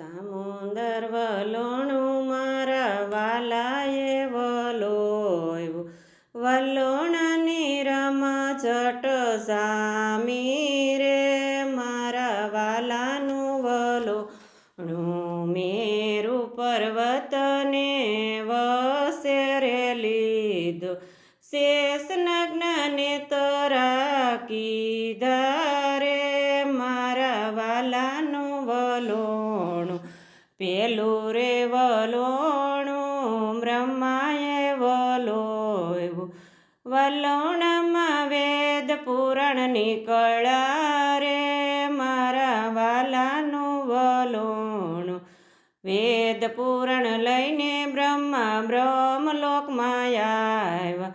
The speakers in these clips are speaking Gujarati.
સામુંદર વલોણું મારા વાલાએ વલોવ્યું, વલોણની રમઝટ સામી રે મારા વાલાનું વલોણું મેરુ પર્વતને વસે રે લીધો, શેષ નગ્નને તરા કીધા રે મારા વાલાનું વલોણું. પેલું રે વલોણું બ્રહ્માએ વલોવ્યું, વલોણમાં વેદ પુરાણ નીકળ્યા રે મારા વાલાનું વલોણું. વેદ પુરાણ લઈને બ્રહ્મા બ્રહ્મલોકમાં આવ્યા,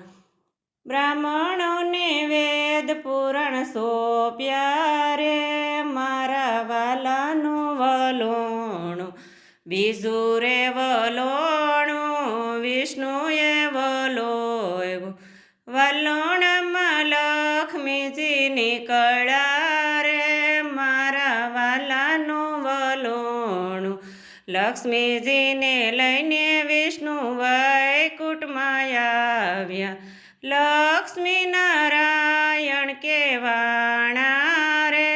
બ્રાહ્મણોને વેદ પુરાણ સોંપ્યા રે મારા વાલાનું વલોણું. બીજું રે વલોણું વિષ્ણુએ વલોવ્યું, વલોણમાં લક્ષ્મીજી નીકળ્યા રે મારા વાલાનું વલોણું. લક્ષ્મીજીને લઈને વિષ્ણુ વૈકુંઠમાં આવ્યા, લક્ષ્મી નારાયણ કહેવાણા રે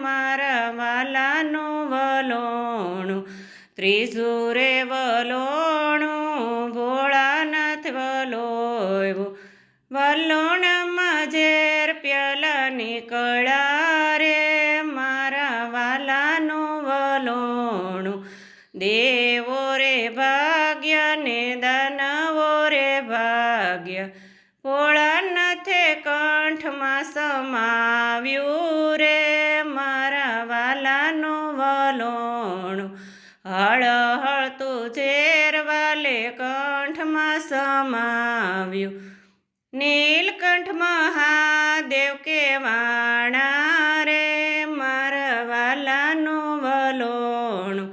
મારા વાલાનું વલોણું. ત્રીજું રે વલોણું ભોળાનાથ વલોવ્યું, વલોણમાં ઝેર પ્યાલા નીકળ્યા રે મારા વાલાનું વલોણું. દેવો રે ભાગ્ય ને દાનવો રે ભાગ્ય, ભોળાનાથે કંઠમાં સમાવ્યું રે મારા વાલાનું વલોણું. હળહળતું ઝેર વાલે કંઠમાં સમાવ્યું, નીલકંઠ મહાદેવ કહેવાણા રે મારા વાલાનું વલોણું.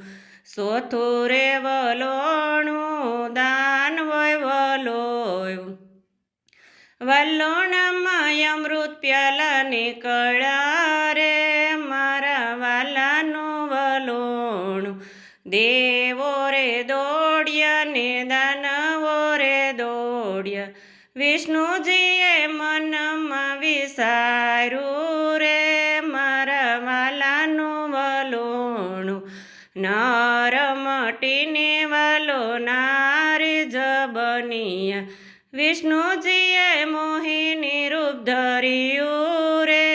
ચોથું રે વલોણું દાનવોએ વલોવ્યું, વલોણમાં અમૃત પ્યાલા નીકળ્યા રે મારા વાલાનું વલોણું. દેવો રે દોડ્યા ને દાનવો રે દોડ્યા, વિષ્ણુજીએ મનમાં વિચાર્યું રે મારા વાલાનું વલોણું. નર મટીને વાલો નારી જ બન્યા, વિષ્ણુજીએ મોહિની રૂપ ધર્યું રે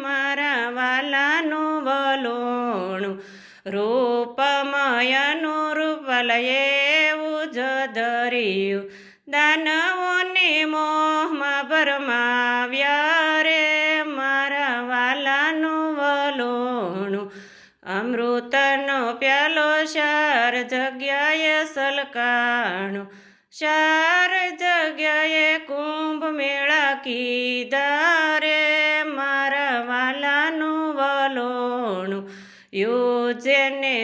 મારા વાલાનું વલોણું. રૂપમયનું રૂપ એવું જ ધર્યું, દાનવોને મોહમાં ભરમાવ્યા રે મારા વાલાનું વલોણું. અમૃતનો પ્યાલો ચાર જગ્યાએ સલકાણો, ચાર જગ્યાએ કુંભ મેળા કીધા રે મારા વાલાનું વલોણું. યુજને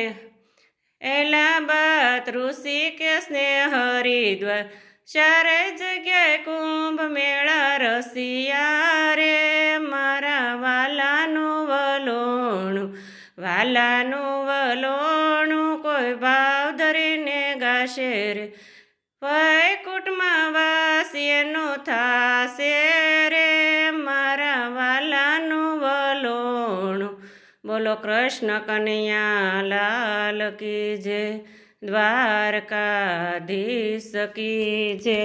એલાહાબાદ ઋષિકેશ ને હરિદ્વાર, ચારે જગ્યાએ કુંભ મેળા રસિયા રે મારા વાલાનું વલોણું. વાલાનું વલોણું કોઈ ભાવ ધરીને ગાશે રે, વૈકુંઠમાં વાસ એનો થાશે રે મારા વાલાનું વલોણું. બોલો કૃષ્ણ કનૈયા લાલ કી જય, દ્વારકાધીશ કી જય.